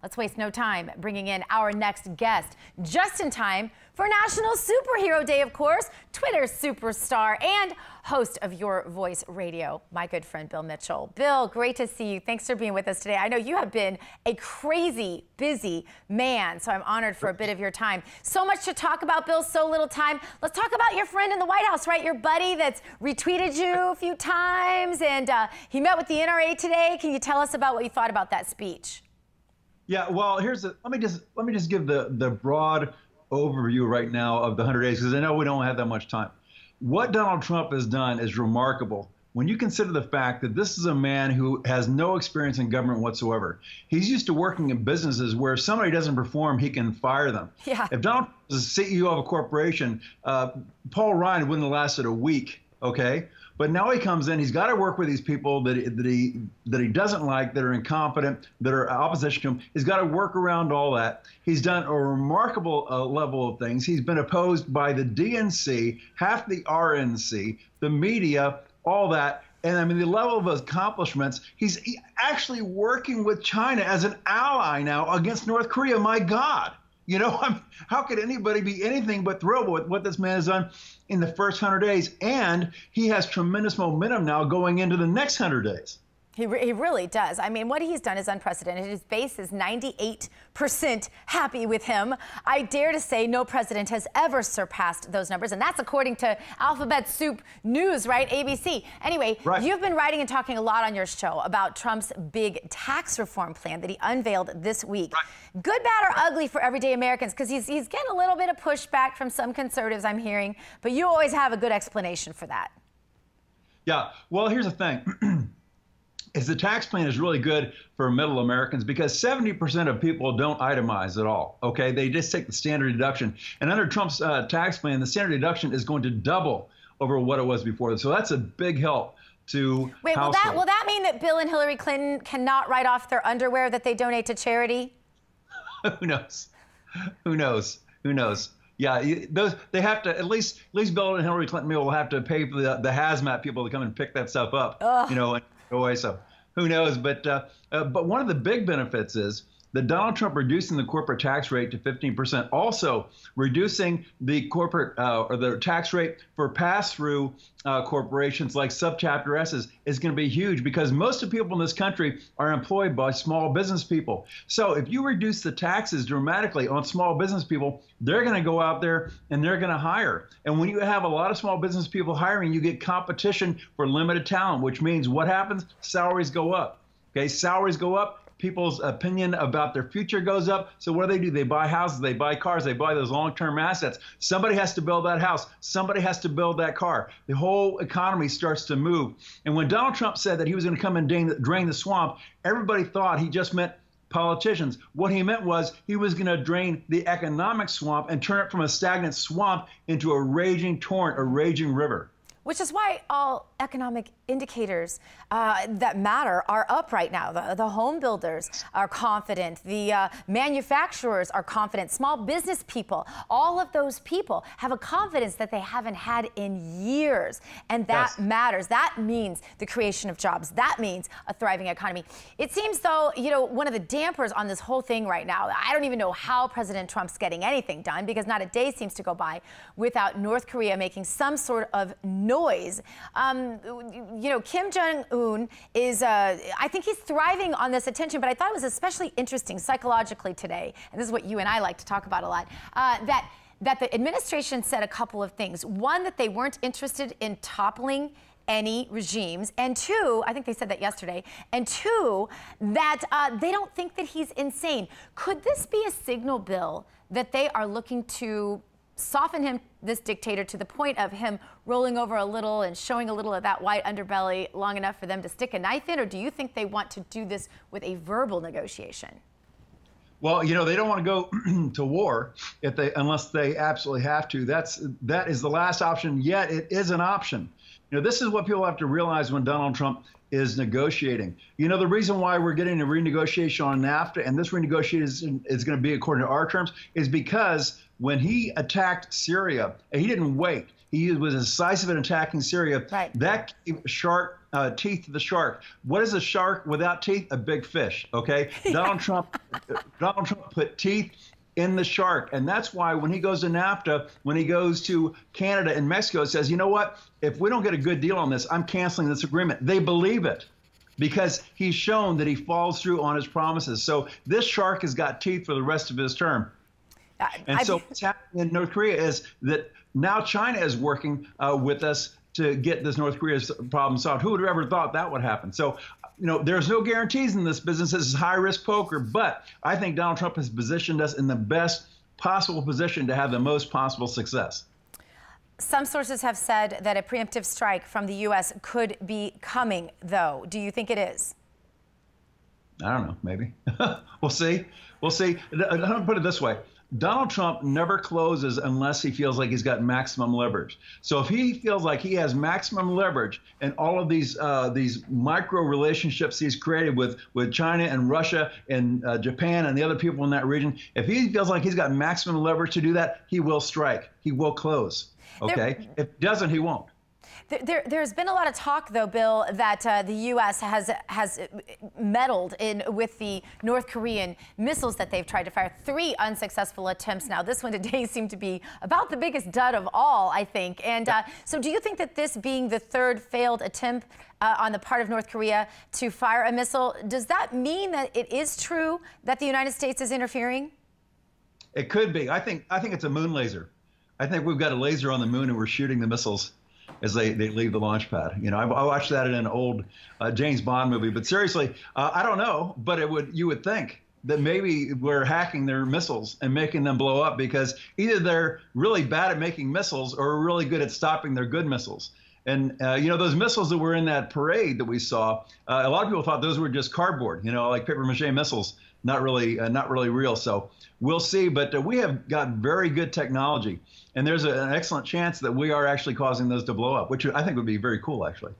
Let's waste no time bringing in our next guest, just in time for National Superhero Day, of course, Twitter superstar and host of Your Voice Radio, my good friend Bill Mitchell. Bill, great to see you. Thanks for being with us today. I know you have been a crazy busy man, so I'm honored for a bit of your time. So much to talk about, Bill, so little time. Let's talk about your friend in the White House, right? Your buddy that's retweeted you a few times, and he met with the NRA today. Can you tell us about what you thought about that speech? Yeah, well, let me just give the broad overview right now of the 100 days, because I know we don't have that much time. What Donald Trump has done is remarkable when you consider the fact that this is a man who has no experience in government whatsoever. He's used to working in businesses where if somebody doesn't perform, he can fire them. Yeah. If Donald Trump is the CEO of a corporation, Paul Ryan wouldn't have lasted a week, okay? But now he comes in, he's got to work with these people that he doesn't like, that are incompetent, that are opposition to him. He's got to work around all that. He's done a remarkable level of things. He's been opposed by the DNC, half the RNC, the media, all that. And I mean, the level of accomplishments, he's actually working with China as an ally now against North Korea. My God. You know, how could anybody be anything but thrilled with what this man has done in the first 100 days? And he has tremendous momentum now going into the next 100 days. He really does. I mean, what he's done is unprecedented. His base is 98% happy with him. I dare to say no president has ever surpassed those numbers, and that's according to Alphabet Soup News, right? ABC. Anyway, right. You've been writing and talking a lot on your show about Trump's big tax reform plan that he unveiled this week. Right. Good, bad, or ugly for everyday Americans, because he's getting a little bit of pushback from some conservatives, I'm hearing, but you always have a good explanation for that. Yeah, well, here's the thing. Is the tax plan is really good for middle Americans because 70% of people don't itemize at all, okay? They just take the standard deduction. And under Trump's tax plan, the standard deduction is going to double over what it was before. So that's a big help to Wait, will that mean that Bill and Hillary Clinton cannot write off their underwear that they donate to charity? Who knows? Who knows? Who knows? Yeah, they have to, at least Bill and Hillary Clinton will have to pay for the hazmat people to come and pick that stuff up, you know, and go away. So who knows? But one of the big benefits is that Donald Trump reducing the corporate tax rate to 15%, also reducing the corporate or the tax rate for pass-through corporations like subchapter S's is going to be huge because most of the people in this country are employed by small business people. So if you reduce the taxes dramatically on small business people, they're going to go out there and they're going to hire. And when you have a lot of small business people hiring, you get competition for limited talent, which means what happens? Salaries go up. Okay, salaries go up. People's opinion about their future goes up. So what do? They buy houses, they buy cars, they buy those long-term assets. Somebody has to build that house. Somebody has to build that car. The whole economy starts to move. And when Donald Trump said that he was going to come and drain the swamp, everybody thought he just meant politicians. What he meant was he was going to drain the economic swamp and turn it from a stagnant swamp into a raging torrent, a raging river. Which is why all economic indicators that matter are up right now. The home builders are confident. The manufacturers are confident. Small business people, all of those people have a confidence that they haven't had in years. And that matters. That means the creation of jobs. That means a thriving economy. It seems, though, you know, one of the dampers on this whole thing right now, I don't even know how President Trump's getting anything done because not a day seems to go by without North Korea making some sort of noise. You know, Kim Jong-un is, I think he's thriving on this attention, but I thought it was especially interesting psychologically today, and this is what you and I like to talk about a lot, that the administration said a couple of things. One, that they weren't interested in toppling any regimes, and two, I think they said that yesterday, and two, that they don't think that he's insane. Could this be a signal, Bill, that they are looking to soften him, this dictator, to the point of him rolling over a little and showing a little of that white underbelly long enough for them to stick a knife in? Or do you think they want to do this with a verbal negotiation? Well, you know, they don't want to go to war unless they absolutely have to. That is the last option, yet it is an option. You know, this is what people have to realize when Donald Trump is negotiating. You know, the reason why we're getting a renegotiation on NAFTA, and this renegotiation is going to be according to our terms, is because when he attacked Syria, he didn't wait. He was decisive in attacking Syria. Right. That gave sharp teeth to the shark. What is a shark without teeth? A big fish. Okay. Donald Trump put teeth in the shark, and that's why when he goes to NAFTA, when he goes to Canada and Mexico, it says, you know what? If we don't get a good deal on this, I'm canceling this agreement. They believe it, because he's shown that he follows through on his promises. So this shark has got teeth for the rest of his term. And so what's happening in North Korea is that now China is working with us to get this North Korea's problem solved. Who would have ever thought that would happen? So, you know, there's no guarantees in this business. This is high-risk poker, but I think Donald Trump has positioned us in the best possible position to have the most possible success. Some sources have said that a preemptive strike from the U.S. could be coming, though. Do you think it is? I don't know, maybe. We'll see. We'll see. I'll put it this way. Donald Trump never closes unless he feels like he's got maximum leverage. So if he feels like he has maximum leverage and all of these micro relationships he's created with China and Russia and Japan and the other people in that region, if he feels like he's got maximum leverage to do that, he will strike. He will close. Okay? If he doesn't, he won't. There's been a lot of talk, though, Bill, that the U.S. has meddled in with the North Korean missiles that they've tried to fire. 3 unsuccessful attempts now. This one today seemed to be about the biggest dud of all, I think. And so do you think that this being the 3rd failed attempt on the part of North Korea to fire a missile, does that mean that it is true that the United States is interfering? It could be. I think it's a moon laser. I think we've got a laser on the moon and we're shooting the missiles as they leave the launch pad. You know, I watched that in an old James Bond movie. But seriously, I don't know. But you would think that maybe we're hacking their missiles and making them blow up, because either they're really bad at making missiles or really good at stopping their good missiles. And, you know, those missiles that were in that parade that we saw, a lot of people thought those were just cardboard, you know, like paper mache missiles, not really real. So we'll see. But we have got very good technology. And there's an excellent chance that we are actually causing those to blow up, which I think would be very cool, actually.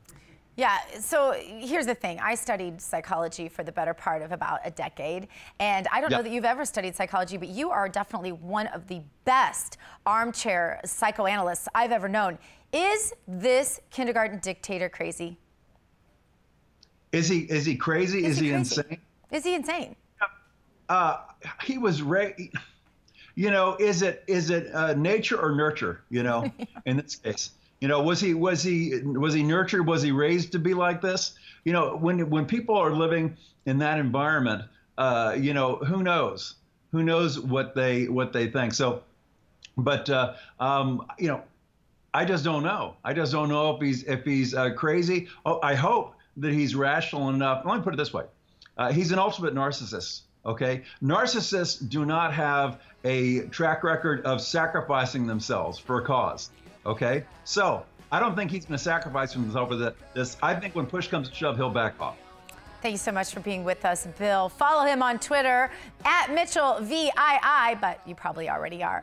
Yeah, so here's the thing. I studied psychology for the better part of about a decade, and I don't know that you've ever studied psychology, but you are definitely one of the best armchair psychoanalysts I've ever known. Is this kindergarten dictator crazy? Is he crazy? Is he insane? Is he insane? He was you know, is it nature or nurture? You know, in this case, you know, was he nurtured? Was he raised to be like this? You know, when people are living in that environment, you know, who knows? Who knows what they think? So, but you know, I just don't know. I just don't know if he's crazy. Oh, I hope that he's rational enough. Let me put it this way: he's an ultimate narcissist. Okay, narcissists do not have a track record of sacrificing themselves for a cause. Okay, so I don't think he's going to sacrifice himself for this. I think when push comes to shove, he'll back off. Thank you so much for being with us, Bill. Follow him on Twitter @MitchellVII, but you probably already are.